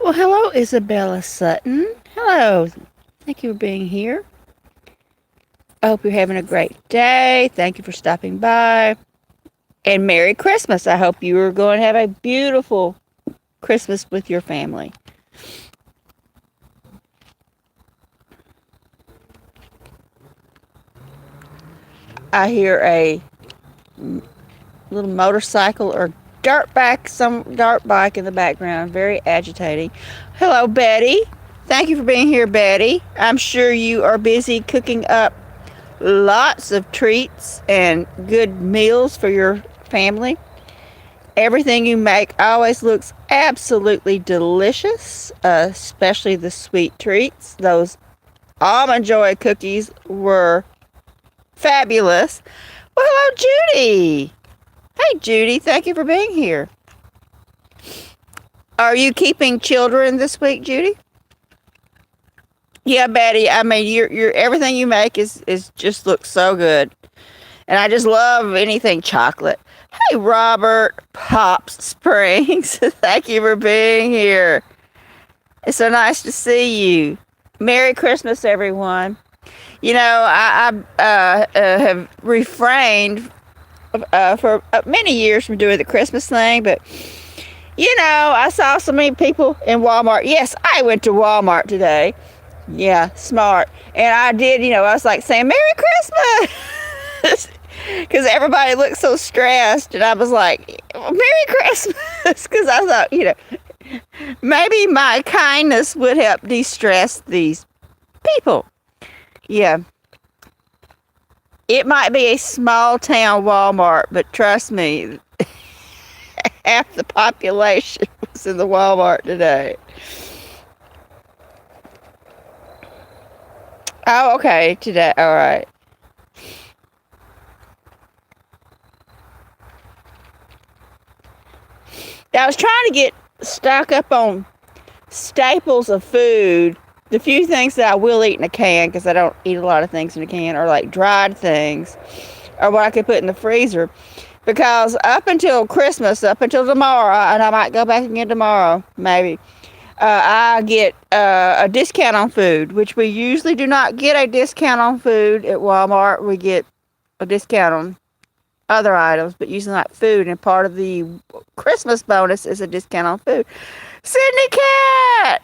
Well, hello, Isabella Sutton. Hello. Thank you for being here. I hope you're having a great day. Thank you for stopping by. And Merry Christmas. I hope you are going to have a beautiful Christmas with your family. I hear a little motorcycle or some dirt bike in the background. Very agitating. Hello, Betty. Thank you for being here, Betty. I'm sure you are busy cooking up lots of treats and good meals for your family. Everything you make always looks absolutely delicious, especially the sweet treats. Those Almond Joy cookies were fabulous. Well, hello, Judy. Hey, Judy, thank you for being here. Are you keeping children this week, Judy? Yeah, Betty. I mean, your everything you make is just looks so good, and I just love anything chocolate. Hey, Robert Pops Springs. Thank you for being here. It's so nice to see you. Merry Christmas, everyone. You know, I have refrained for many years from doing the Christmas thing, but you know, I saw so many people in Walmart. Yes, I went to Walmart today. Yeah, smart. And I did, you know, I was like saying Merry Christmas because everybody looked so stressed, and I was like Merry Christmas because I thought, you know, maybe my kindness would help de-stress these people. Yeah. It might be a small town Walmart, but trust me, half the population was in the Walmart today. Oh, okay, today. All right. I was trying to get stock up on staples of food. The few things that I will eat in a can, because I don't eat a lot of things in a can, are like dried things, or what I could put in the freezer. Because up until Christmas, up until tomorrow, and I might go back again tomorrow, maybe, I get a discount on food, which we usually do not get a discount on food at Walmart. We get a discount on other items, but usually not food. And part of the Christmas bonus is a discount on food. Sydney Cat!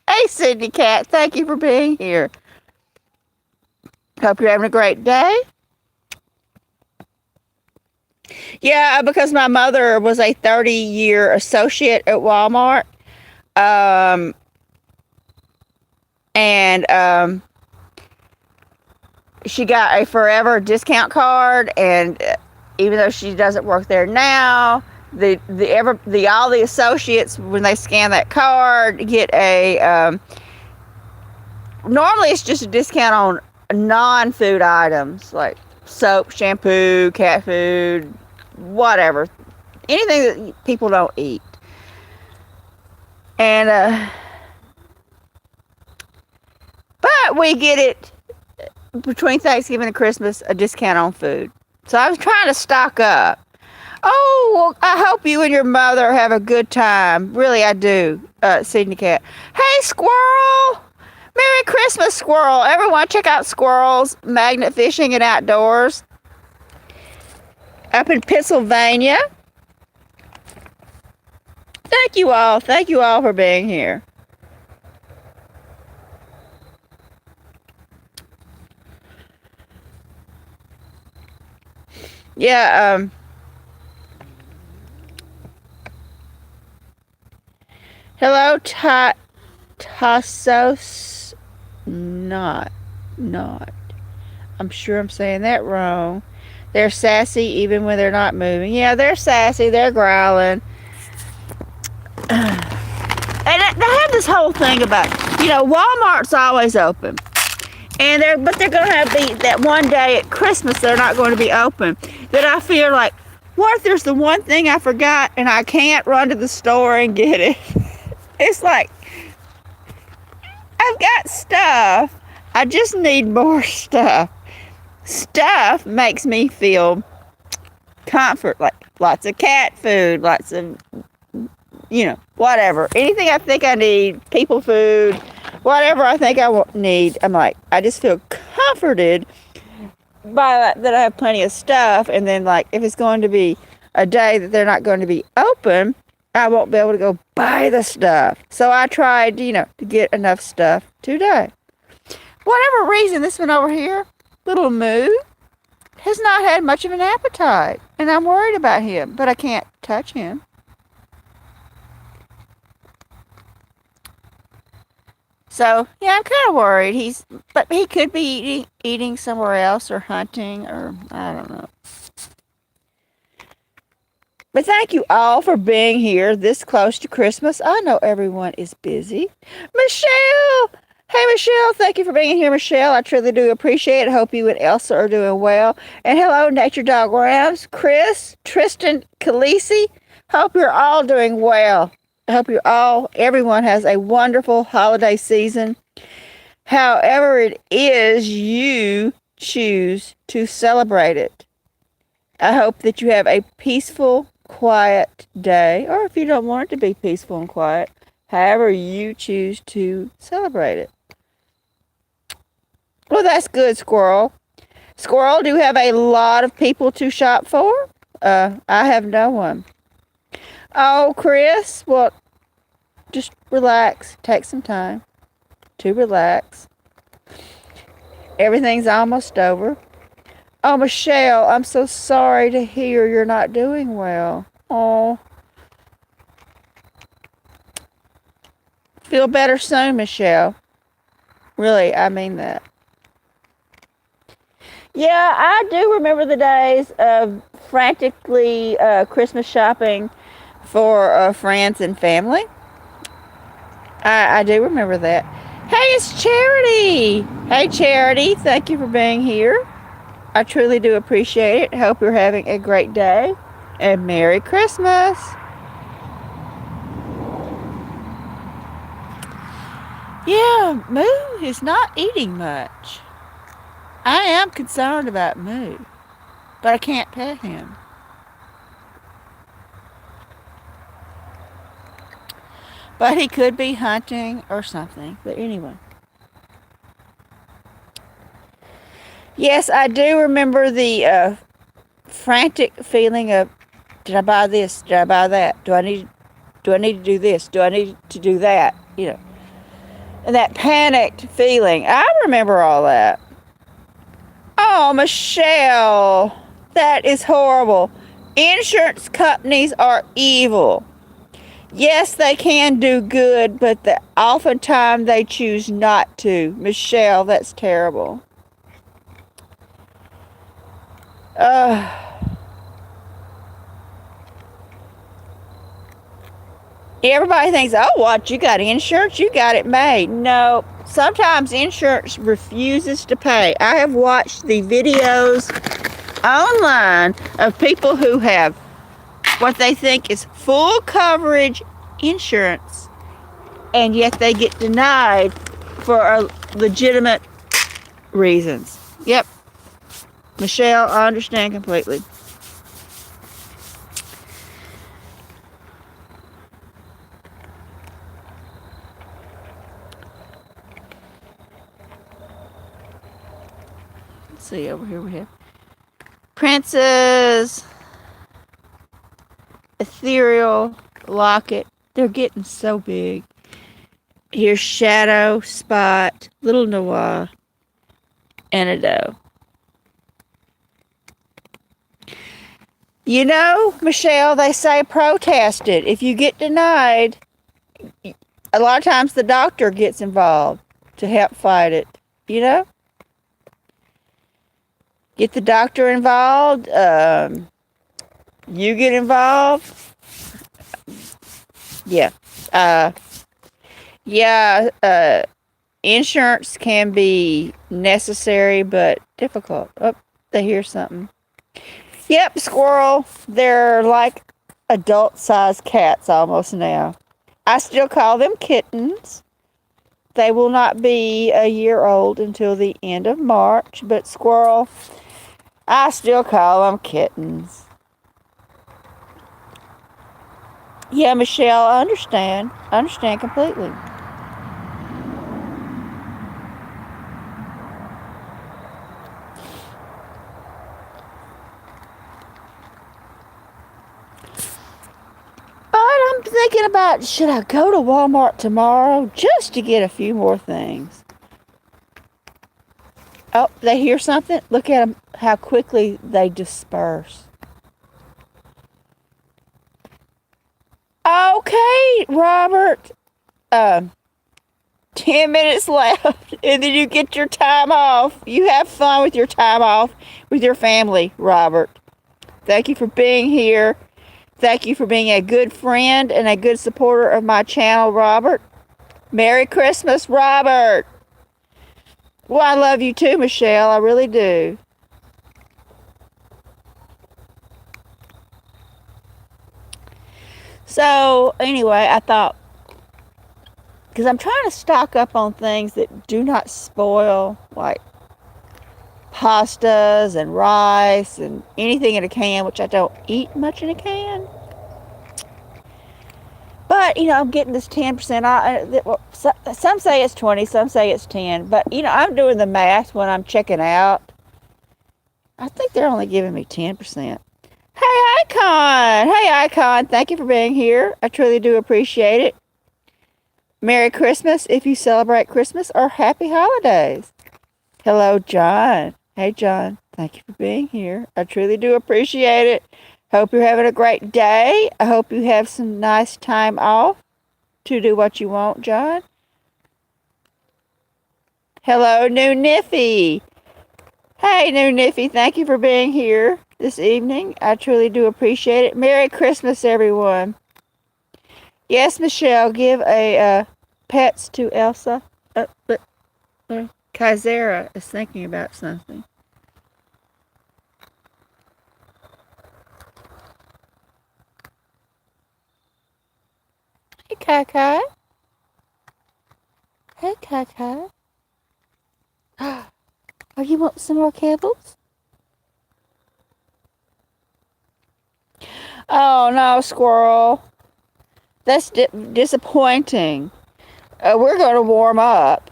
Hey, Sydney Cat, thank you for being here. Hope you're having a great day. Yeah, because my mother was a 30-year associate at Walmart. And she got a forever discount card, and even though she doesn't work there now, all the associates, when they scan that card, get a normally it's just a discount on non-food items like soap, shampoo, cat food, whatever, anything that people don't eat. And but we get it between Thanksgiving and Christmas, a discount on food. So I was trying to stock up. Oh, well, I hope you and your mother have a good time. Really, I do, Sydney Cat. Hey, Squirrel! Merry Christmas, Squirrel. Everyone check out Squirrel's Magnet Fishing and Outdoors up in Pennsylvania. Thank you all. Thank you all for being here. Yeah, hello, Tassos. Not. I'm sure I'm saying that wrong. They're sassy even when they're not moving. Yeah, they're sassy. They're growling. And they have this whole thing about, you know, Walmart's always open. But they're going to have that one day at Christmas they're not going to be open. That I feel like, what if there's the one thing I forgot and I can't run to the store and get it? It's like, I've got stuff. I just need more stuff. Stuff makes me feel comfort, like lots of cat food, lots of, whatever. Anything I think I need, people food, whatever I think I need, I'm like, I just feel comforted by that I have plenty of stuff. And then, like, if it's going to be a day that they're not going to be open, I won't be able to go buy the stuff. So I tried, to get enough stuff today. Whatever reason, this one over here, little Moo, has not had much of an appetite. And I'm worried about him, but I can't touch him. So, yeah, I'm kind of worried. But he could be eating somewhere else or hunting or I don't know. But thank you all for being here this close to Christmas. I know everyone is busy. Michelle! Hey, Michelle. Thank you for being here, Michelle. I truly do appreciate it. Hope you and Elsa are doing well. And hello, Nature Dog Rams, Chris, Tristan, Khaleesi. Hope you're all doing well. I hope everyone has a wonderful holiday season. However it is you choose to celebrate it. I hope that you have a peaceful, quiet day, or if you don't want it to be peaceful and quiet, however you choose to celebrate it. Well, that's good, Squirrel. Squirrel, do you have a lot of people to shop for? I have no one. Oh, Chris, well, just relax. Take some time to relax. Everything's almost over. Oh, Michelle, I'm so sorry to hear you're not doing well. Oh. Feel better soon, Michelle. Really, I mean that. Yeah, I do remember the days of frantically Christmas shopping for friends and family. I do remember that. Hey, it's Charity. Hey, Charity. Thank you for being here. I truly do appreciate it. Hope you're having a great day. And Merry Christmas. Yeah, Moo is not eating much. I am concerned about Moo, but I can't pet him. But he could be hunting or something. But anyway. Yes, I do remember the frantic feeling of, did I buy this? Did I buy that? Do I need to do this? Do I need to do that? And that panicked feeling. I remember all that. Oh, Michelle, that is horrible. Insurance companies are evil. Yes, they can do good, but oftentimes they choose not to. Michelle, that's terrible. Everybody thinks, oh, what, you got insurance? You got it made. No, sometimes insurance refuses to pay. I have watched the videos online of people who have what they think is full coverage insurance, and yet they get denied for legitimate reasons. Yep. Michelle, I understand completely. Let's see, over here we have Princess, Ethereal, Locket. They're getting so big. Here's Shadow, Spot, Little Noah, and a Doe. Michelle, they say protest it. If you get denied, a lot of times the doctor gets involved to help fight it. Get the doctor involved. You get involved. Yeah. Insurance can be necessary, but difficult. Oh, they hear something. Yep, Squirrel. They're like adult-sized cats almost now. I still call them kittens. They will not be a year old until the end of March, but Squirrel, I still call them kittens. Yeah, Michelle, I understand. I understand completely. But I'm thinking about, should I go to Walmart tomorrow just to get a few more things? Oh, they hear something? Look at them, how quickly they disperse. Okay, Robert. Um, 10 minutes left, and then you get your time off. You have fun with your time off with your family, Robert. Thank you for being here. Thank you for being a good friend and a good supporter of my channel, Robert. Merry Christmas, Robert. Well, I love you too, Michelle. I really do. So, anyway, I thought, because I'm trying to stock up on things that do not spoil, like pastas and rice and anything in a can, which I don't eat much in a can. But, I'm getting this 10%. Some say it's 20, some say it's 10. But, I'm doing the math when I'm checking out. I think they're only giving me 10%. Hey, Icon! Hey, Icon! Thank you for being here. I truly do appreciate it. Merry Christmas if you celebrate Christmas, or Happy Holidays. Hello, John. Hey, John. Thank you for being here. I truly do appreciate it. Hope you're having a great day. I hope you have some nice time off to do what you want, John. Hello, New Niffy. Hey, New Niffy. Thank you for being here this evening. I truly do appreciate it. Merry Christmas, everyone. Yes, Michelle, give a pets to Elsa. But Kaisera is thinking about something. Hey, Kai. Hey, Kai. Oh, you want some more kibbles? Oh, no, squirrel. That's disappointing. We're going to warm up.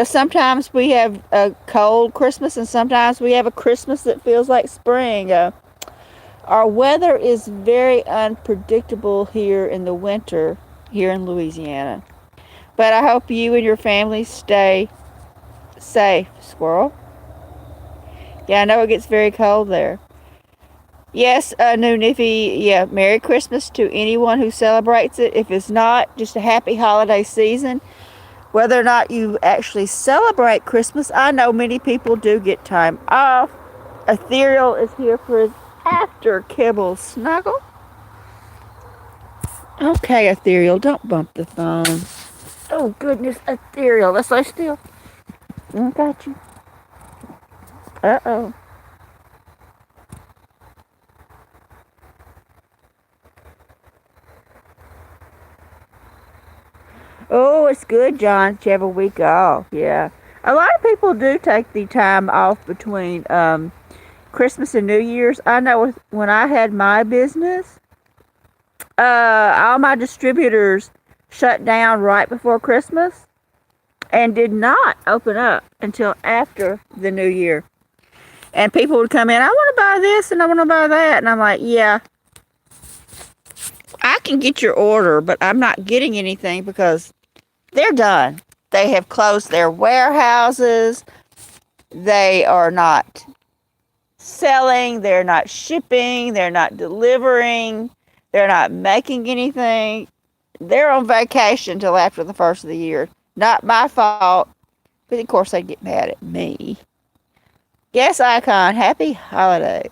Sometimes we have a cold Christmas and sometimes we have a Christmas that feels like spring. Our weather is very unpredictable here in the winter, here in Louisiana. But I hope you and your family stay safe, squirrel. Yeah, I know it gets very cold there. Yes, New Niffy, yeah, Merry Christmas to anyone who celebrates it. If it's not, just a happy holiday season. Whether or not you actually celebrate Christmas, I know many people do get time off. Ethereal is here for his after kibble snuggle. Okay, Ethereal, don't bump the phone. Oh, goodness, Ethereal, let's stay still. I got you. Uh-oh. Oh, it's good, John, to have a week off. Yeah. A lot of people do take the time off between Christmas and New Year's. I know when I had my business, all my distributors shut down right before Christmas and did not open up until after the New Year. And people would come in, I want to buy this and I want to buy that. And I'm like, yeah, I can get your order, but I'm not getting anything because they're done. They have closed their warehouses. They are not selling. They're not shipping. They're not delivering. They're not making anything. They're on vacation until after the first of the year. Not my fault. But of course, they'd get mad at me. Yes, Icon. Happy holidays.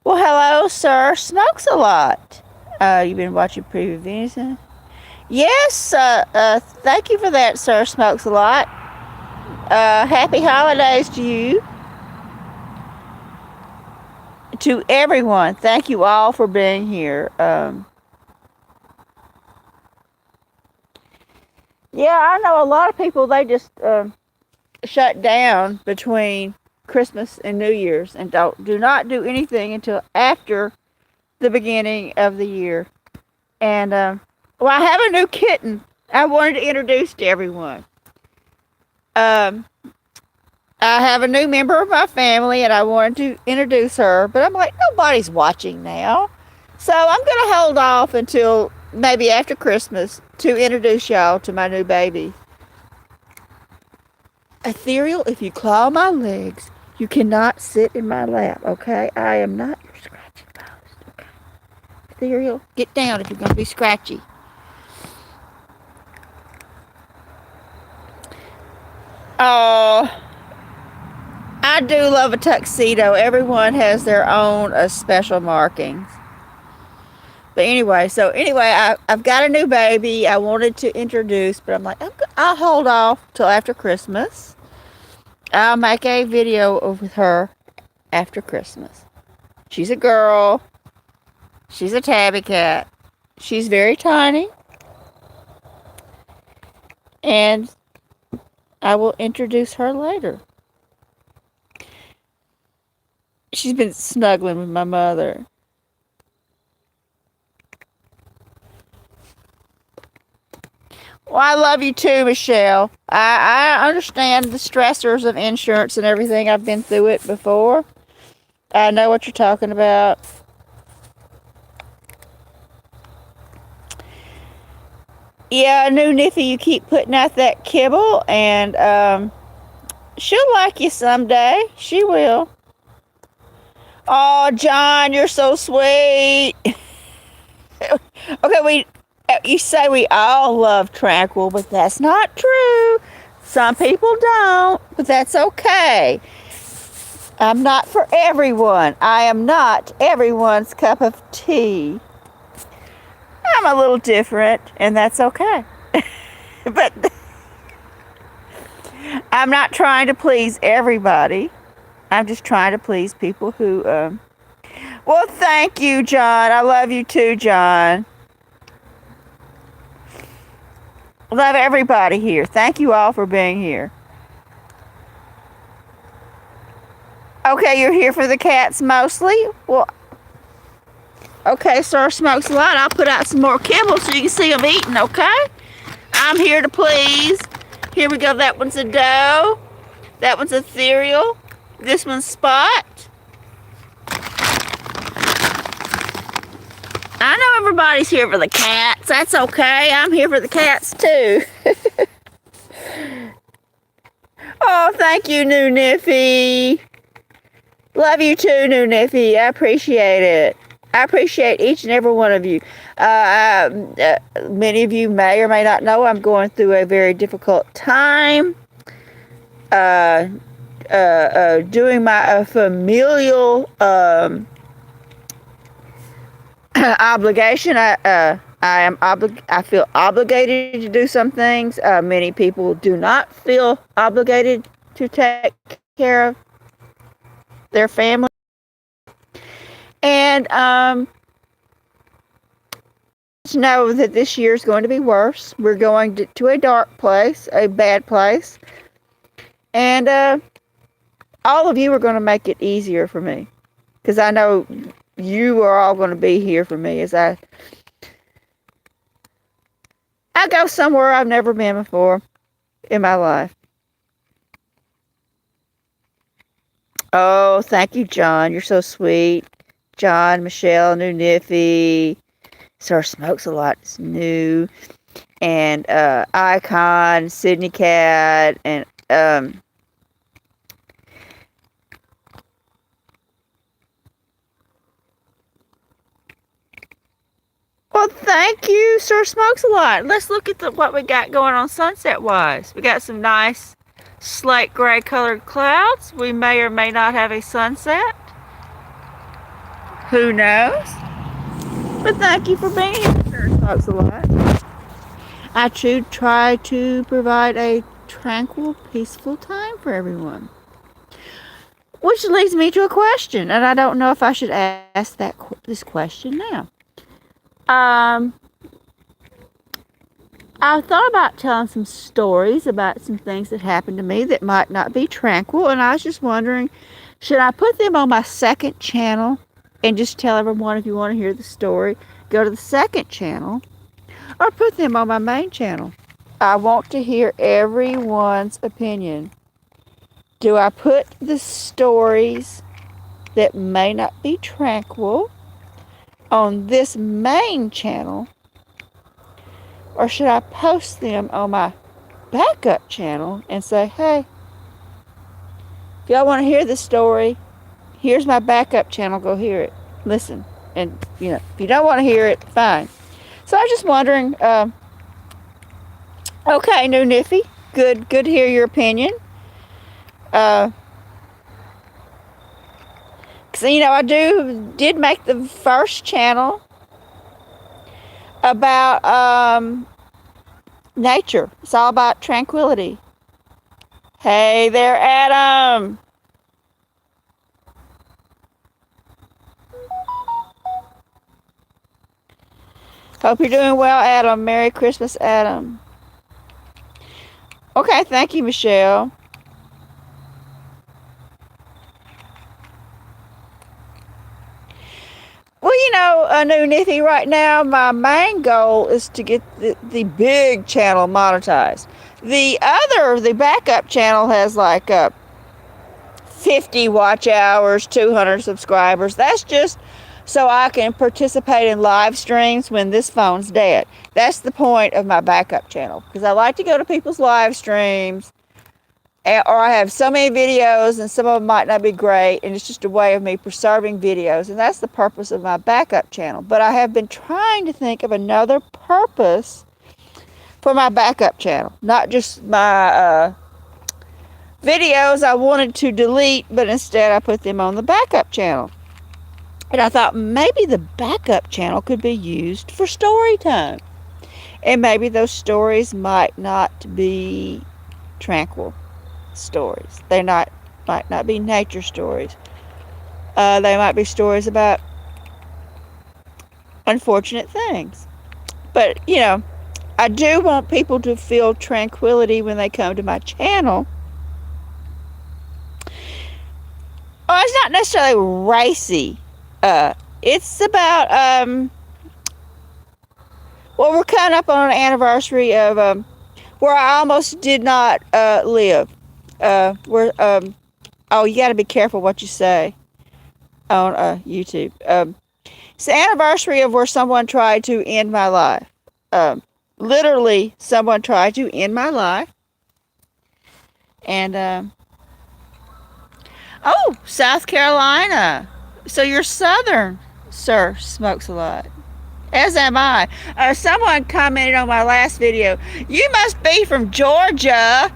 Well, hello, sir. Smokes a lot. You've been watching preview videos? Yes, thank you for that, sir. Smokes a lot. Happy holidays to you. To everyone. Thank you all for being here. Yeah, I know a lot of people, they just shut down between Christmas and New Year's, and do not do anything until after the beginning of the year. And well, I have a new kitten I wanted to introduce to everyone. Um, I have a new member of my family, and I wanted to introduce her, but I'm like, nobody's watching now, so I'm gonna hold off until maybe after Christmas to introduce y'all to my new baby. Ethereal, if you claw my legs, you cannot sit in my lap, okay? I am not your scratchy post, okay? Ethereal, get down if you're going to be scratchy. Oh, I do love a tuxedo. Everyone has their own special markings. But anyway, I've got a new baby I wanted to introduce, but I'm like, I'll hold off till after Christmas. I'll make a video with her after Christmas. She's a girl. She's a tabby cat. She's very tiny. And I will introduce her later. She's been snuggling with my mother. Well, I love you too, Michelle. I understand the stressors of insurance and everything. I've been through it before. I know what you're talking about. Yeah, new Niffy, you keep putting out that kibble, and she'll like you someday. She will. Oh, John, you're so sweet. Okay, you say we all love Tranquil, but that's not true. Some people don't, but that's okay. I'm not for everyone. I am not everyone's cup of tea. I'm a little different, and that's okay. But I'm not trying to please everybody. I'm just trying to please people who, well, thank you, John. I love you too, John. Love everybody here. Thank you all for being here. Okay, you're here for the cats mostly? Well, okay, Sir Smokes a lot. I'll put out some more kibble so you can see them eating, okay? I'm here to please. Here we go. That one's a doe. That one's ethereal. This one's Spot. I know everybody's here for the cats. That's okay. I'm here for the cats too. Oh, thank you, New Niffy. Love you too, New Niffy. I appreciate it. I appreciate each and every one of you. Many of you may or may not know I'm going through a very difficult time. Doing my familial obligation. I feel obligated to do some things. Many people do not feel obligated to take care of their family. And to know that this year is going to be worse. We're going to a dark place, a bad place. And all of you are going to make it easier for me. Because I know you are all going to be here for me as I go somewhere I've never been before in my life. Oh, thank you, John. You're so sweet. John, Michelle, New Niffy. Sir Smokes a lot is new. And Icon, Sydney Cat, and well, thank you, Sir Smokes a lot. Let's look at what we got going on sunset-wise. We got some nice slate gray colored clouds. We may or may not have a sunset. Who knows? But thank you for being here, Sir Smokes a lot. I should try to provide a tranquil, peaceful time for everyone. Which leads me to a question, and I don't know if I should ask this question now. I thought about telling some stories about some things that happened to me that might not be tranquil, and I was just wondering, should I put them on my second channel and just tell everyone, if you want to hear the story, go to the second channel, or put them on my main channel? I want to hear everyone's opinion. Do I put the stories that may not be tranquil on this main channel, or should I post them on my backup channel and say, hey, if y'all want to hear this story, here's my backup channel, go hear it, listen, and if you don't want to hear it, fine. So I was just wondering, okay, New Niffy, good to hear your opinion. Because I did make the first channel about nature. It's all about tranquility. Hey there, Adam. Hope you're doing well, Adam. Merry Christmas, Adam. Okay, thank you, Michelle. Well, New Niffy, right now my main goal is to get the big channel monetized. The backup channel has like 50 watch hours, 200 subscribers. That's just so I can participate in live streams when this phone's dead. That's the point of my backup channel, because I like to go to people's live streams, or I have so many videos and some of them might not be great, and it's just a way of me preserving videos, and that's the purpose of my backup channel. But I have been trying to think of another purpose for my backup channel, not just my videos I wanted to delete, but instead I put them on the backup channel. And I thought maybe the backup channel could be used for story time, and maybe those stories might not be tranquil stories. They might not be nature stories. They might be stories about unfortunate things. But I do want people to feel tranquility when they come to my channel. Oh, it's not necessarily racy. It's about well, we're coming up on an anniversary of where I almost did not live. Oh, you got to be careful what you say on YouTube. It's the anniversary of where someone tried to end my life. Literally, someone tried to end my life. And oh, South Carolina. So you're Southern, sir. Smokes a lot. As am I. Someone commented on my last video, you must be from Georgia.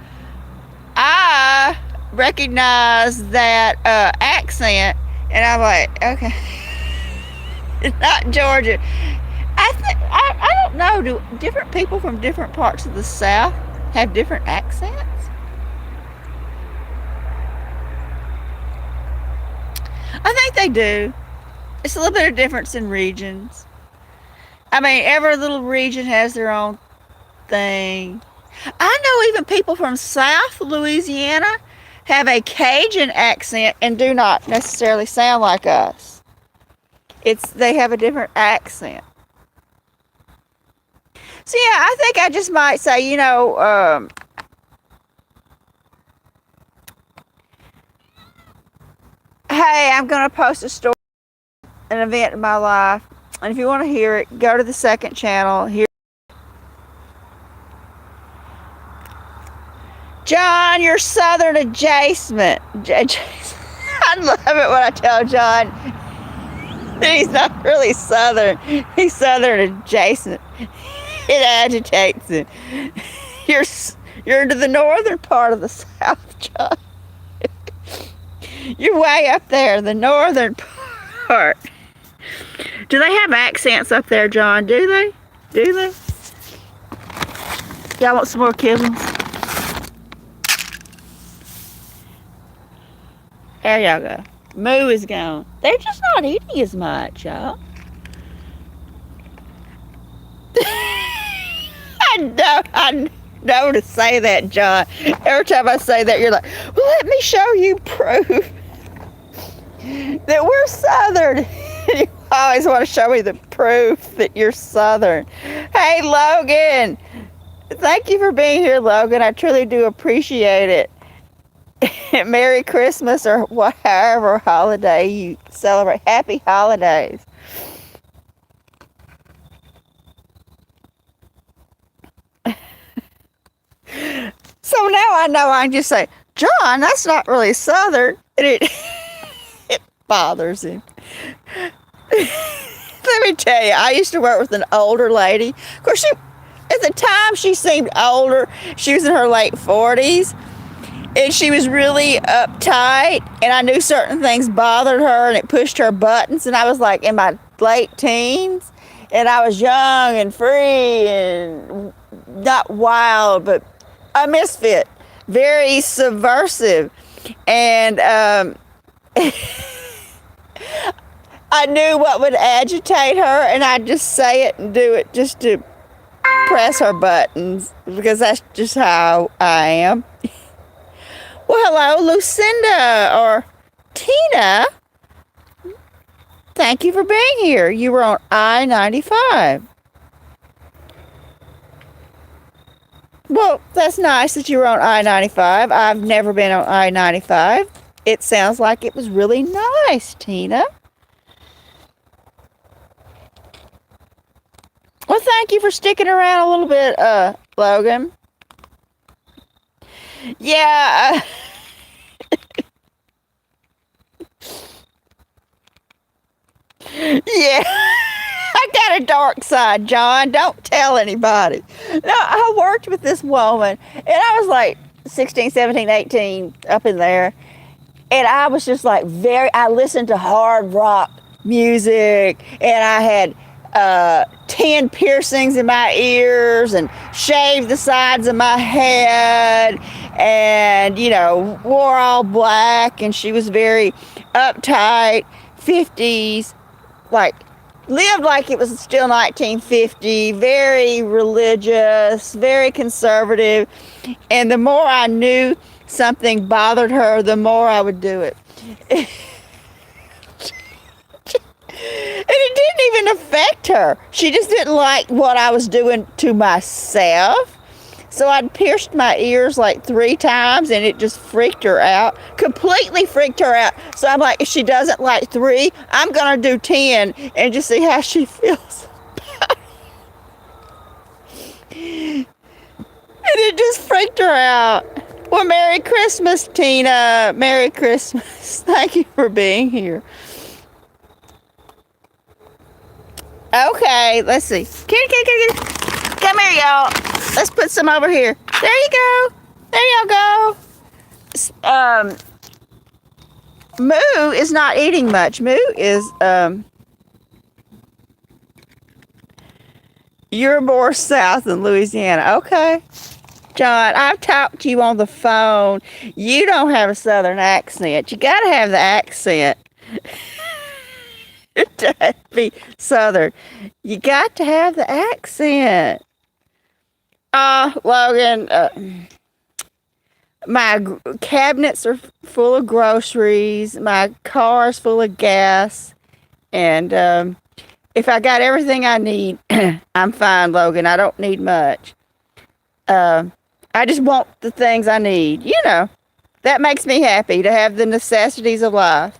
I recognize that accent, and I'm like, okay, it's not Georgia. I don't know. Do different people from different parts of the South have different accents? I think they do. It's a little bit of difference in regions. I mean, every little region has their own thing. I know even people from South Louisiana have a Cajun accent and do not necessarily sound like us. They have a different accent. So yeah, I think I just might say, hey, I'm going to post a story, an event in my life, and if you want to hear it, go to the second channel. Here, John, you're Southern adjacent. I love it when I tell John that he's not really Southern. He's Southern adjacent. It agitates him. You're into the northern part of the South, John. You're way up there, the northern part. Do they have accents up there, John? Do they? Y'all want some more kibbles? There y'all go. Moo is gone. They're just not eating as much, y'all. I know to say that, John. Every time I say that, you're like, well, let me show you proof that we're Southern. You always want to show me the proof that you're Southern. Hey, Logan. Thank you for being here, Logan. I truly do appreciate it. Merry Christmas or whatever holiday you celebrate. Happy holidays. So now I know I can just say, John, that's not really Southern. And it bothers him. Let me tell you, I used to work with an older lady. Of course, at the time she seemed older. She was in her late 40s. And she was really uptight. And I knew certain things bothered her and it pushed her buttons. And I was like in my late teens. And I was young and free and not wild, but a misfit. Very subversive. And I knew what would agitate her, and I'd just say it and do it just to press her buttons, because that's just how I am. Well, hello, Lucinda or Tina. Thank you for being here. You were on I-95. Well, that's nice that you were on I-95. I've never been on I-95. It sounds like it was really nice, Tina. Well, thank you for sticking around a little bit, Logan. Yeah. Yeah. I got a dark side, John. Don't tell anybody. No, I worked with this woman, and I was like 16, 17, 18, up in there. And I was just like I listened to hard rock music, and I had 10 piercings in my ears and shaved the sides of my head and, wore all black. And she was very uptight, 50s, like lived like it was still 1950, very religious, very conservative. And the more I knew something bothered her, the more I would do it. And it didn't even affect her. She just didn't like what I was doing to myself. So I'd pierced my ears like 3 times, and it just freaked her out. Completely freaked her out. So I'm like, if she doesn't like 3, I'm going to do 10 and just see how she feels. And it just freaked her out. Well, Merry Christmas, Tina. Merry Christmas. Thank you for being here. Okay, let's see. Kitty. Come here, y'all. Let's put some over here. There you go. There y'all go. Moo is not eating much. Moo is, you're more south than Louisiana. Okay. John, I've talked to you on the phone. You don't have a southern accent. You got to have the accent to be southern. You got to have the accent. Logan, my cabinets are full of groceries. My car's full of gas. And if I got everything I need, I'm fine, Logan. I don't need much. I just want the things I need. That makes me happy to have the necessities of life.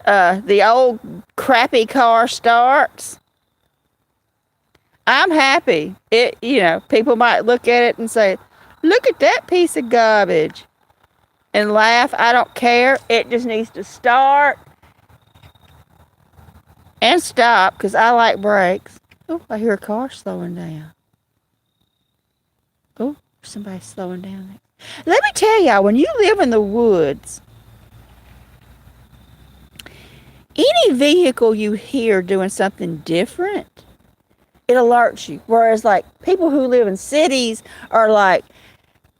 The old crappy car starts. I'm happy. People might look at it and say, look at that piece of garbage, and laugh. I don't care. It just needs to start and stop, because I like brakes. Oh, I hear a car slowing down. Oh, somebody's slowing down there. Let me tell y'all, when you live in the woods, any vehicle you hear doing something different, it alerts you. Whereas, like, people who live in cities are like,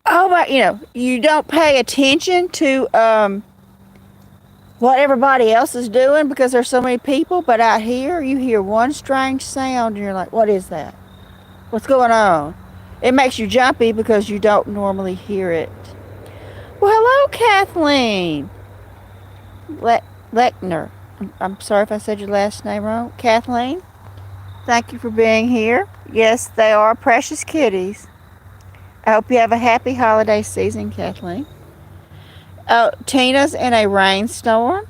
oh my, you don't pay attention to what everybody else is doing because there's so many people. But out here, you hear one strange sound and you're like, what is that? What's going on? It makes you jumpy because you don't normally hear it. Well, hello, Kathleen Lechner. I'm sorry if I said your last name wrong. Kathleen, thank you for being here. Yes, they are precious kitties. I hope you have a happy holiday season, Kathleen. Oh, Tina's in a rainstorm.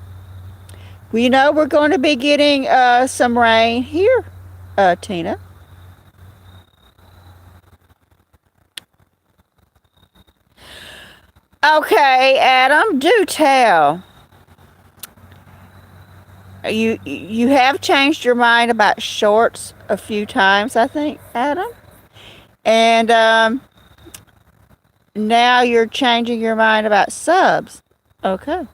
Well, you know, we're going to be getting some rain here, Tina. Okay, Adam, do tell. You have changed your mind about shorts a few times, I think, Adam. And now you're changing your mind about subs. Okay.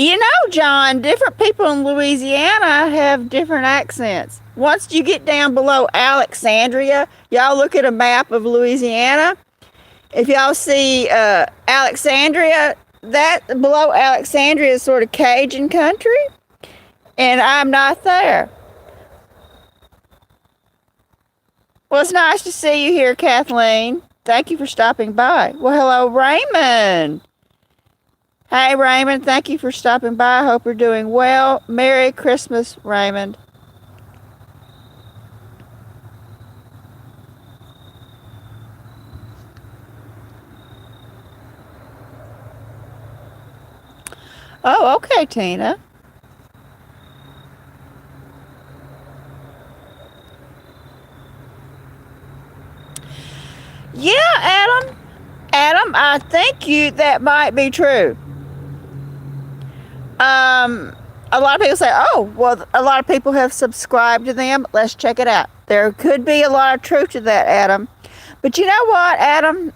You know, John, different people in Louisiana have different accents. Once you get down below Alexandria, y'all look at a map of Louisiana. If y'all see Alexandria, that below Alexandria is sort of Cajun country, and I'm not there. Well, it's nice to see you here, Kathleen. Thank you for stopping by. Well, hello, Raymond. Hey, Raymond, thank you for stopping by. I hope you're doing well. Merry Christmas, Raymond. Oh, okay, Tina. Yeah, Adam. Adam, I think that might be true. A lot of people say, oh, well, a lot of people have subscribed to them. Let's check it out. There could be a lot of truth to that, Adam. But you know what, Adam?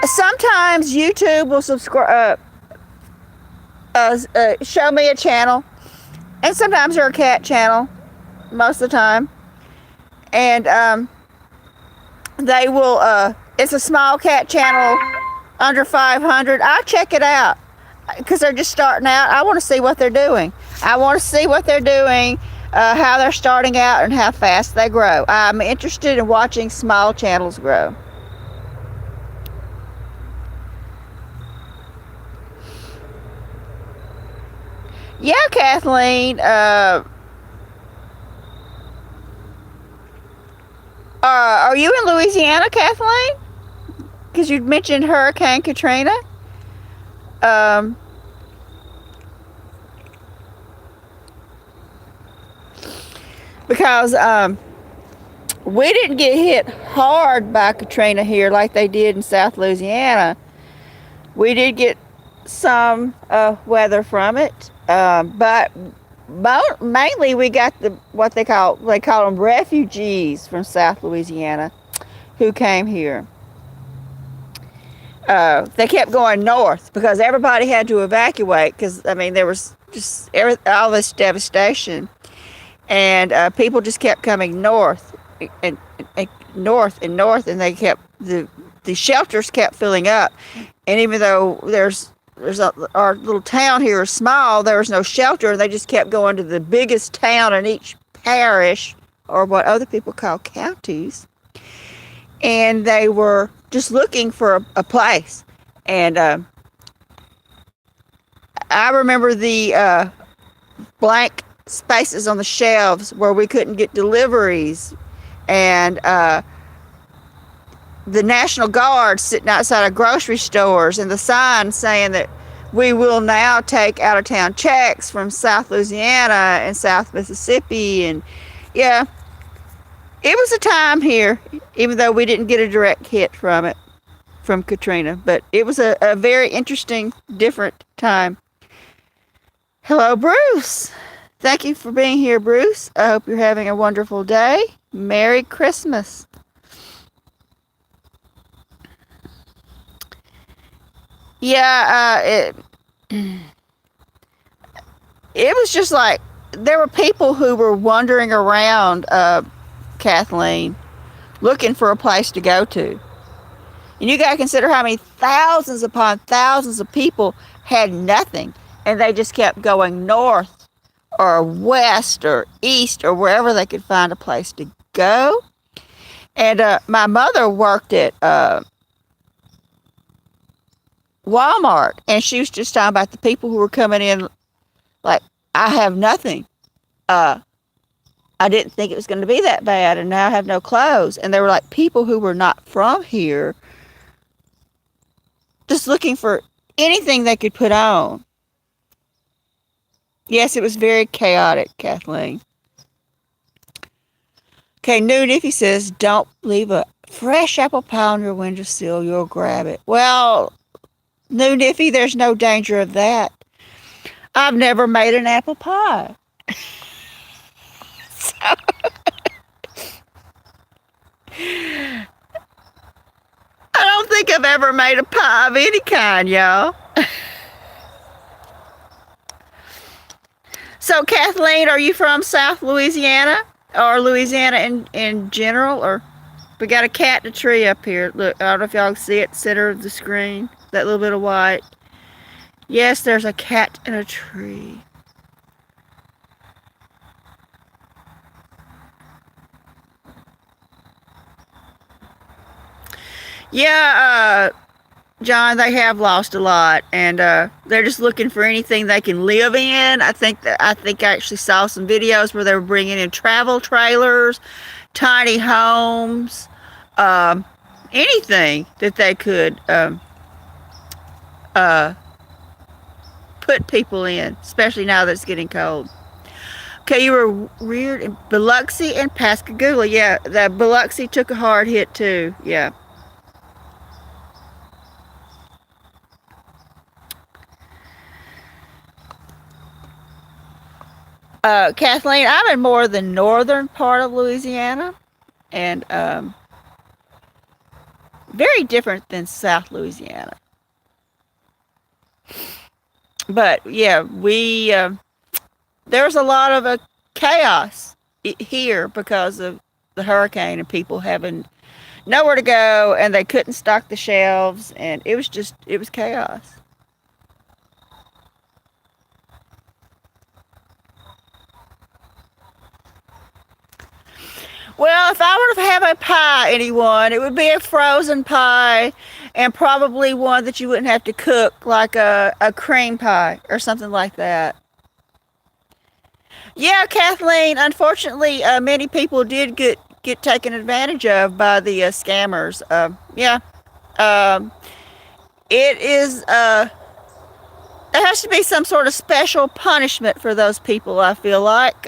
Sometimes YouTube will subscribe, show me a channel, and sometimes they're a cat channel, most of the time. And they will, it's a small cat channel, under 500. I'll check it out because they're just starting out. I want to see what they're doing. I want to see what they're doing, how they're starting out, and how fast they grow. I'm interested in watching small channels grow. Yeah, Kathleen. Are you in Louisiana, Kathleen? Because you mentioned Hurricane Katrina. Um, because we didn't get hit hard by Katrina here like they did in South Louisiana. We did get some weather from it, but mainly we got what they call them refugees from South Louisiana who came here. They kept going north because everybody had to evacuate because I mean there was just all this devastation, and people just kept coming north and north and north, and they kept the shelters kept filling up, and even though our little town here is small, there was no shelter, and they just kept going to the biggest town in each parish, or what other people call counties, and they were just looking for a place. And I remember the blank spaces on the shelves where we couldn't get deliveries, and the National Guard sitting outside of grocery stores, and the sign saying that we will now take out-of-town checks from South Louisiana and South Mississippi. And yeah, it was a time here, even though we didn't get a direct hit from Katrina, but it was a very interesting, different time. Hello, Bruce. Thank you for being here, Bruce. I hope you're having a wonderful day. Merry Christmas. Yeah, it was just like there were people who were wandering around, Kathleen, looking for a place to go to. And you got to consider how many thousands upon thousands of people had nothing. And they just kept going north or west or east or wherever they could find a place to go. And my mother worked at Walmart. And she was just talking about the people who were coming in like, I have nothing. I didn't think it was going to be that bad, and now I have no clothes. And they were like people who were not from here, just looking for anything they could put on. Yes, it was very chaotic, Kathleen. Okay, New Niffy says, don't leave a fresh apple pie on your windowsill. You'll grab it. Well, New Niffy, there's no danger of that. I've never made an apple pie. So, I don't think I've ever made a pie of any kind, y'all. So, Kathleen, are you from South Louisiana or Louisiana in general? Or we got a cat in a tree up here. Look, I don't know if y'all can see it, center of the screen, that little bit of white. Yes, there's a cat in a tree. Yeah, John, they have lost a lot, and they're just looking for anything they can live in. I think I actually saw some videos where they were bringing in travel trailers, tiny homes, anything that they could put people in, especially now that it's getting cold. Okay, you were reared in Biloxi and Pascagoula. Yeah, the Biloxi took a hard hit too. Yeah. Kathleen, I'm in more the northern part of Louisiana, and very different than South Louisiana. But yeah, there was a lot of chaos here because of the hurricane and people having nowhere to go, and they couldn't stock the shelves, and it was chaos. Well, if I were to have a pie, anyone, it would be a frozen pie, and probably one that you wouldn't have to cook, like a cream pie or something like that. Yeah, Kathleen, unfortunately, many people did get taken advantage of by the scammers. Yeah. It is, there has to be some sort of special punishment for those people, I feel like.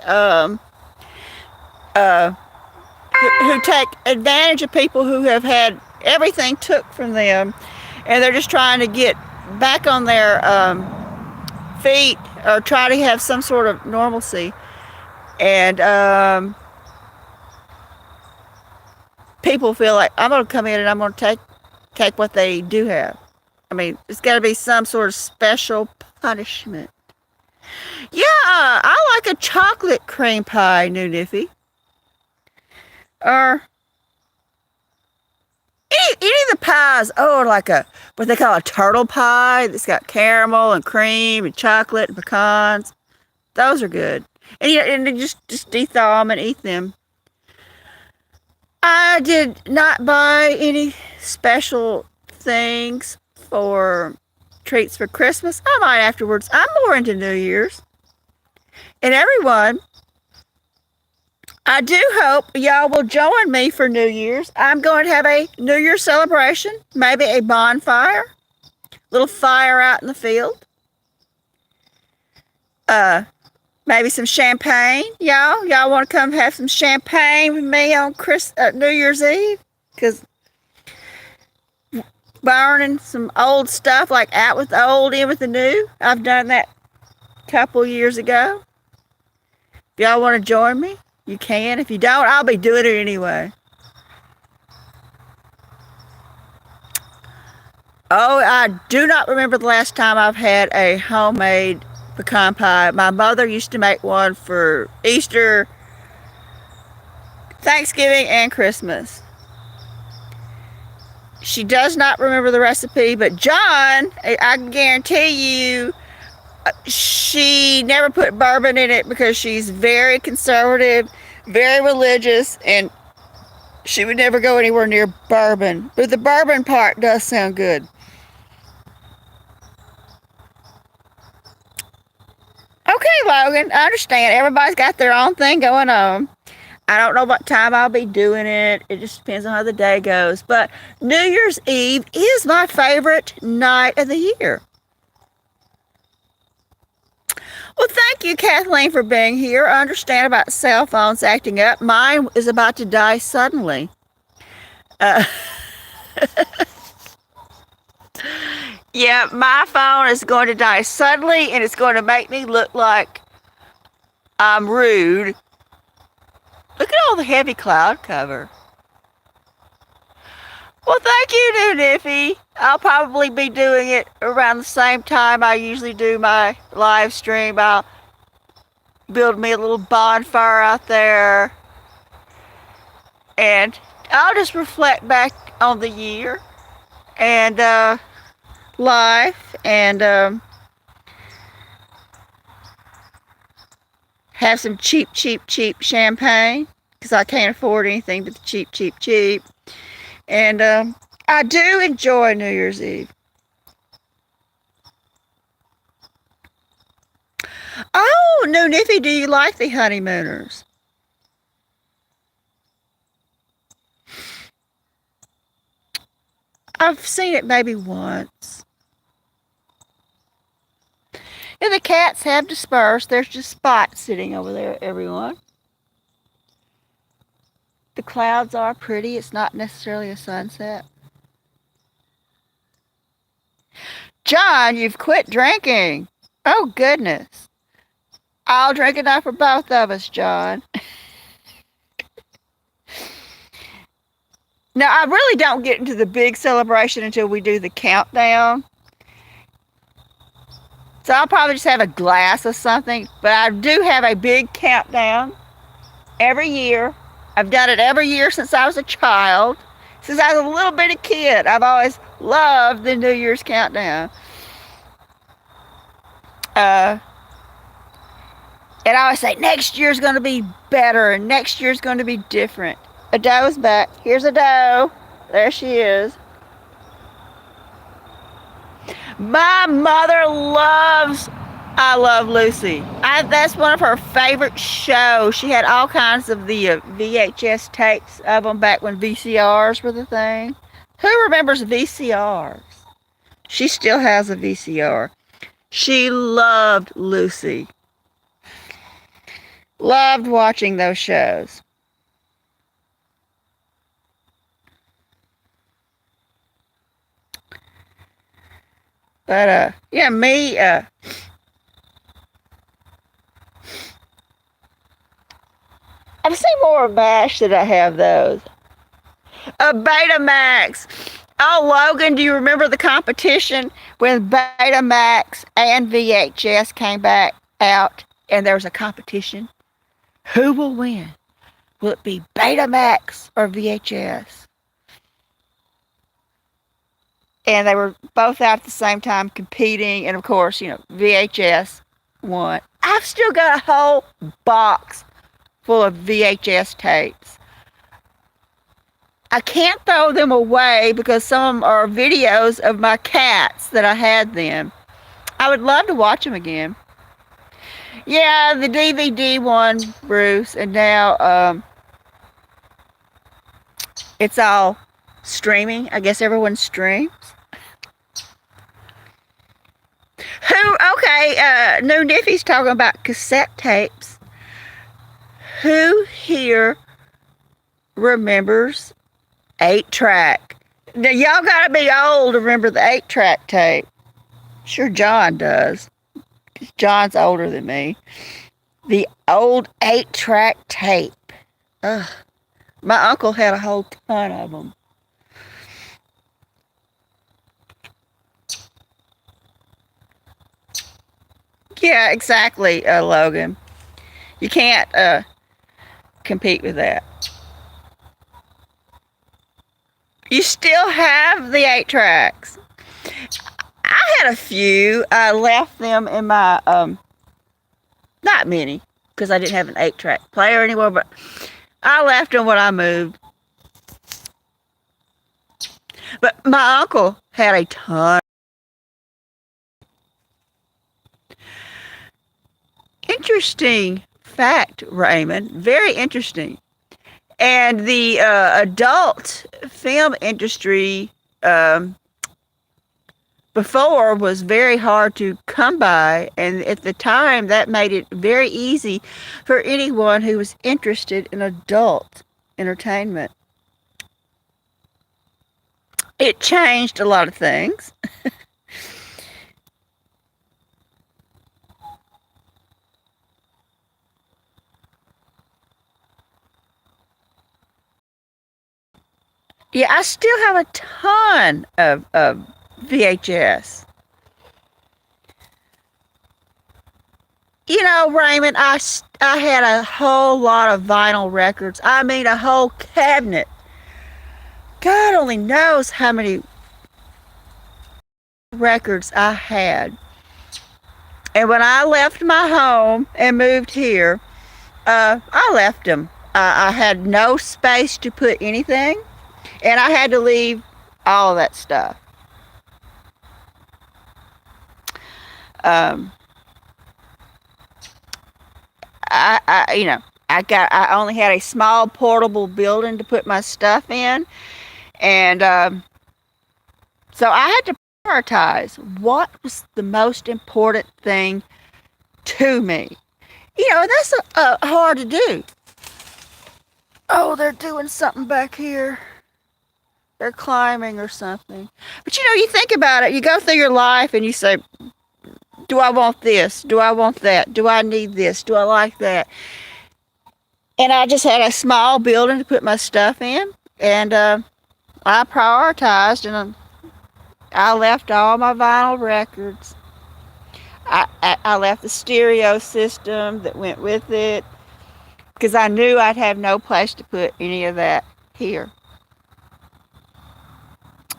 Who take advantage of people who have had everything took from them, and they're just trying to get back on their feet or try to have some sort of normalcy. And people feel like, I'm going to come in and I'm going to take what they do have. I mean, it's got to be some sort of special punishment. Yeah, I like a chocolate cream pie, New Niffy. Or any of the pies, like what they call a turtle pie that's got caramel and cream and chocolate and pecans. Those are good. And you just de-thaw them and eat them. I did not buy any special things for treats for Christmas. I might afterwards. I'm more into New Year's. And everyone, I do hope y'all will join me for New Year's. I'm going to have a New Year's celebration, maybe a bonfire, little fire out in the field. Maybe some champagne, y'all. Y'all want to come have some champagne with me on New Year's Eve? Because burning some old stuff, like out with the old, in with the new. I've done that a couple years ago. If y'all want to join me, you can. If you don't, I'll be doing it anyway. Oh, I do not remember the last time I've had a homemade pecan pie. My mother used to make one for Easter, Thanksgiving, and Christmas. She does not remember the recipe, but John, I can guarantee you, she never put bourbon in it because she's very conservative, very religious, and she would never go anywhere near bourbon. But the bourbon part does sound good. Okay, Logan, I understand. Everybody's got their own thing going on. I don't know what time I'll be doing it. It just depends on how the day goes. But New Year's Eve is my favorite night of the year. Well, thank you, Kathleen, for being here. I understand about cell phones acting up. Mine is about to die suddenly. Uh, yeah, my phone is going to die suddenly, and it's going to make me look like I'm rude. Look at all the heavy cloud cover. Well, thank you, New Niffy. I'll probably be doing it around the same time I usually do my live stream. I'll build me a little bonfire out there, and I'll just reflect back on the year and life, and have some cheap champagne, because I can't afford anything but the cheap. And I do enjoy New Year's Eve. Oh, New Niffy, do you like the Honeymooners? I've seen it maybe once. And the cats have dispersed. There's just Spot sitting over there, everyone. The clouds are pretty. It's not necessarily a sunset. John, you've quit drinking. Oh, goodness. I'll drink enough for both of us, John. Now, I really don't get into the big celebration until we do the countdown. So I'll probably just have a glass of something. But I do have a big countdown every year. I've done it every year since I was a child. Since I was a little bitty kid, I've always loved the New Year's countdown. And I always say, next year's going to be better, and next year's going to be different. Ado's back. Here's Ado. There she is. My mother loves I Love Lucy. That's one of her favorite shows. She had all kinds of the VHS tapes of them back when VCRs were the thing. Who remembers VCRs? She still has a VCR. She loved Lucy. Loved watching those shows. But, yeah, me, I've seen more of MASH than I have those. Betamax. Oh, Logan, do you remember the competition when Betamax and VHS came back out and there was a competition? Who will win? Will it be Betamax or VHS? And they were both out at the same time competing, and of course, VHS won. I've still got a whole box full of VHS tapes. I can't throw them away because some of them are videos of my cats that I had then. I would love to watch them again. Yeah, the DVD won, Bruce, and now it's all streaming. I guess everyone streams. New Niffy's talking about cassette tapes. Who here remembers 8-track? Now, y'all gotta be old to remember the 8-track tape. Sure, John does. John's older than me. The old 8-track tape. Ugh. My uncle had a whole ton of them. Yeah, exactly, Logan. You can't compete with that. You still have the 8 tracks. I had a few. I left them in my, not many, because I didn't have an 8-track player anymore, but I left them when I moved. But my uncle had a ton. Interesting fact, Raymond. Very interesting. And the adult film industry before was very hard to come by, and at the time that made it very easy for anyone who was interested in adult entertainment. It changed a lot of things. Yeah, I still have a ton of VHS. You know, Raymond, I had a whole lot of vinyl records. I mean, a whole cabinet. God only knows how many records I had. And when I left my home and moved here, I left them. I had no space to put anything, and I had to leave all of that stuff. Um, I only had a small portable building to put my stuff in, and so I had to prioritize what was the most important thing to me. You know, that's hard to do. Oh, they're doing something back here. They're climbing or something. But you know, you think about it, you go through your life and you say, do I want this? Do I want that? Do I need this? Do I like that? And I just had a small building to put my stuff in, and I prioritized, and I left all my vinyl records. I left the stereo system that went with it, because I knew I'd have no place to put any of that here.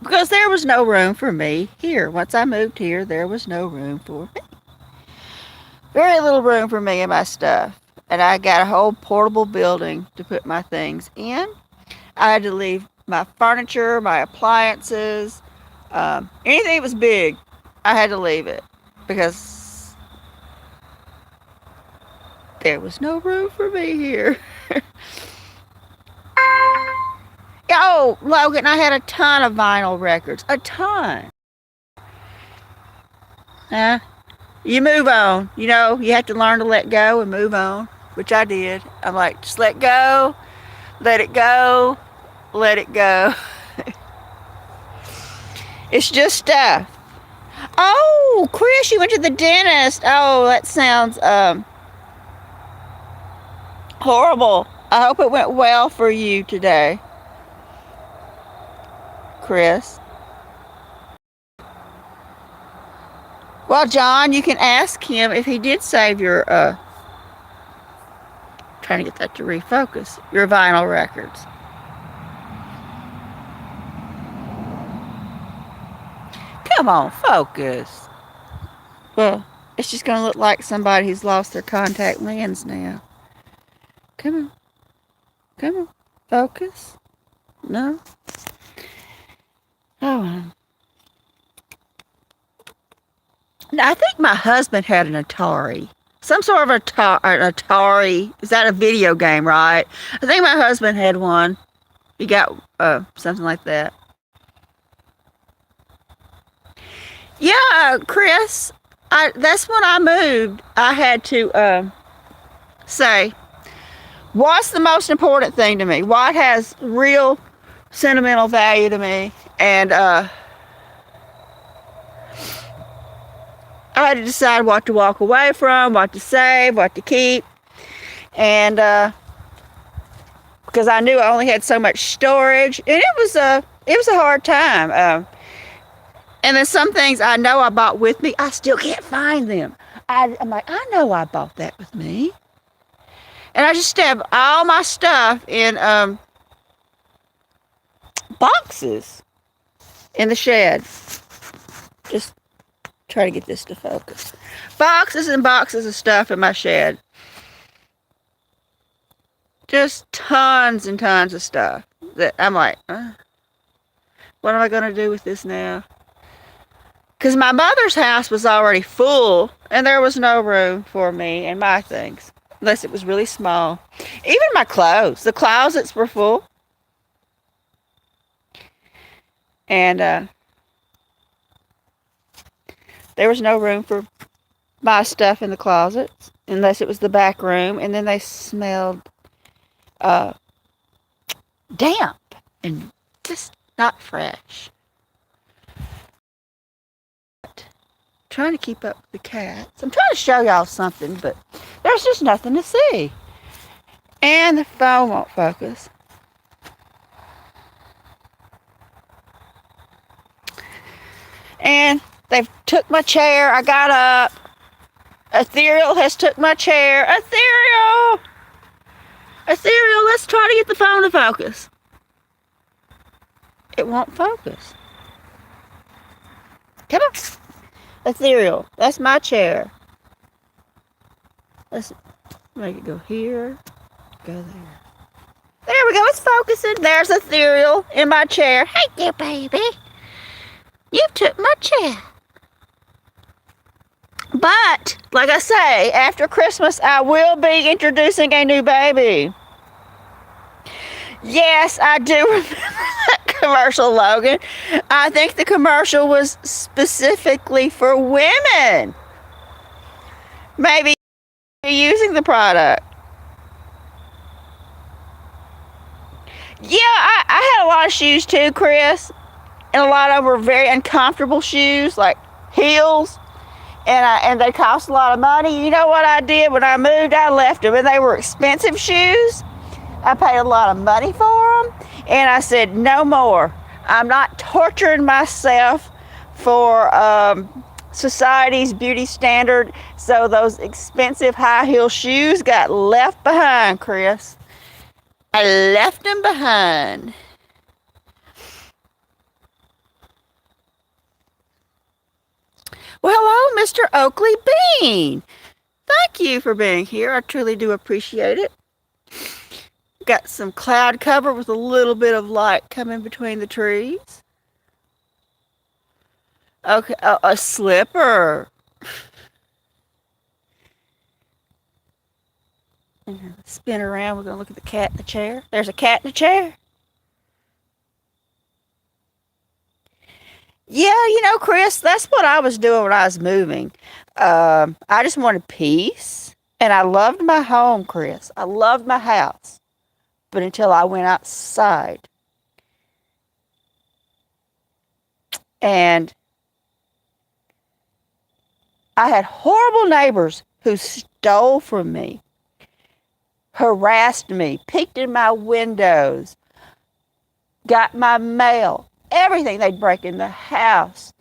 Because there was no room for me here. Once I moved here, there was no room for me. Very little room for me and my stuff. And I got a whole portable building to put my things in. I had to leave my furniture, my appliances, anything that was big, I had to leave it because there was no room for me here. Oh, Logan, I had a ton of vinyl records. A ton. Huh? You move on. You know, you have to learn to let go and move on, which I did. I'm like, just let go, let it go, let it go. It's just stuff. Oh, Chris, you went to the dentist. Oh, that sounds horrible. I hope it went well for you today, Chris. Well, John, you can ask him if he did save your trying to get that to refocus, your vinyl records. Come on, focus. Well, it's just going to look like somebody who's lost their contact lens now. Come on. Come on. Focus. No? Oh. Now, I think my husband had an Atari. Some sort of an Atari. Is that a video game, right? I think my husband had one. He got something like that. Yeah, Chris. That's when I moved. I had to say, what's the most important thing to me? What has real sentimental value to me? And I had to decide what to walk away from, what to save, what to keep. And because I knew I only had so much storage, and it was a hard time. And then some things I know I bought with me, I still can't find them. I'm like, I know I bought that with me. And I just stabbed all my stuff in boxes in the shed. Just try to get this to focus. Boxes and boxes of stuff in my shed. Just tons and tons of stuff that I'm like, what am I going to do with this now? Because my mother's house was already full, and there was no room for me and my things, unless it was really small. Even my clothes. The closets were full. And there was no room for my stuff in the closets, unless it was the back room. And then they smelled damp and just not fresh. Trying to keep up with the cats. I'm trying to show y'all something, but there's just nothing to see. And the phone won't focus. And they've took my chair. I got up. Ethereal has took my chair. Ethereal! Ethereal, let's try to get the phone to focus. It won't focus. Come on. Ethereal, that's my chair. Let's make it go here, go there. There we go, it's focusing. There's Ethereal in my chair. Hey there, baby. You took my chair. But, like I say, after Christmas, I will be introducing a new baby. Yes, I do remember that commercial, Logan. I think the commercial was specifically for women. Maybe using the product. Yeah, I had a lot of shoes too, Chris. And a lot of them were very uncomfortable shoes, like heels. And they cost a lot of money. You know what I did when I moved? I left them, and they were expensive shoes. I paid a lot of money for them, and I said, no more. I'm not torturing myself for society's beauty standard. So those expensive high heel shoes got left behind, Chris. I left them behind. Well, hello, Mr. Oakley Bean. Thank you for being here. I truly do appreciate it. Got some cloud cover with a little bit of light coming between the trees. Okay, a slipper. Spin around. We're going to look at the cat in the chair. There's a cat in the chair. Yeah, you know, Chris, that's what I was doing when I was moving. I just wanted peace. And I loved my home, Chris. I loved my house. But until I went outside. And I had horrible neighbors who stole from me, harassed me, peeked in my windows, got my mail, everything. They'd break in the house.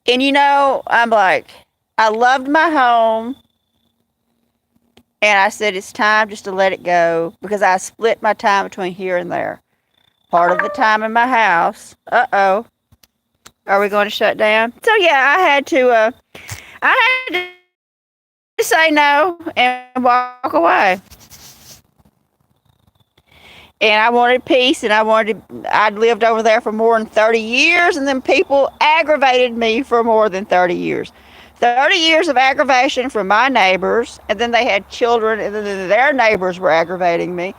And you know, I'm like, I loved my home. And I said, it's time just to let it go, because I split my time between here and there. Part of the time in my house. Uh-oh. Are we going to shut down? So yeah, I had to say no and walk away. And I wanted peace, and I'd lived over there for more than 30 years, and then people aggravated me for more than 30 years. 30 years of aggravation from my neighbors, and then they had children, and then their neighbors were aggravating me.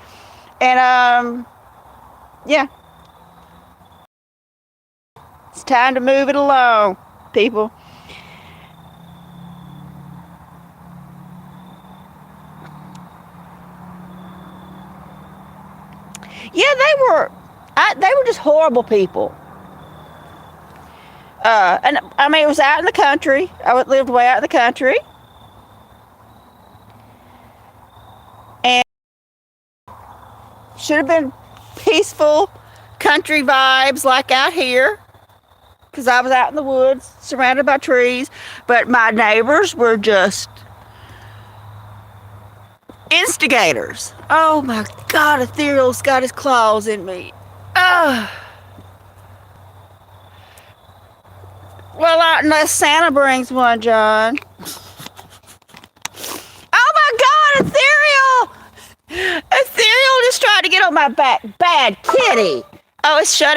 And, yeah. It's time to move it along, people. Yeah, they were just horrible people. And I mean, it was out in the country. I lived way out in the country. And should have been peaceful country vibes like out here, because I was out in the woods surrounded by trees. But my neighbors were just instigators. Oh my God, Ethereal's got his claws in me. Well, unless Santa brings one, John. Oh my God, Ethereal! Ethereal just tried to get on my back. Bad kitty. Oh, it's shut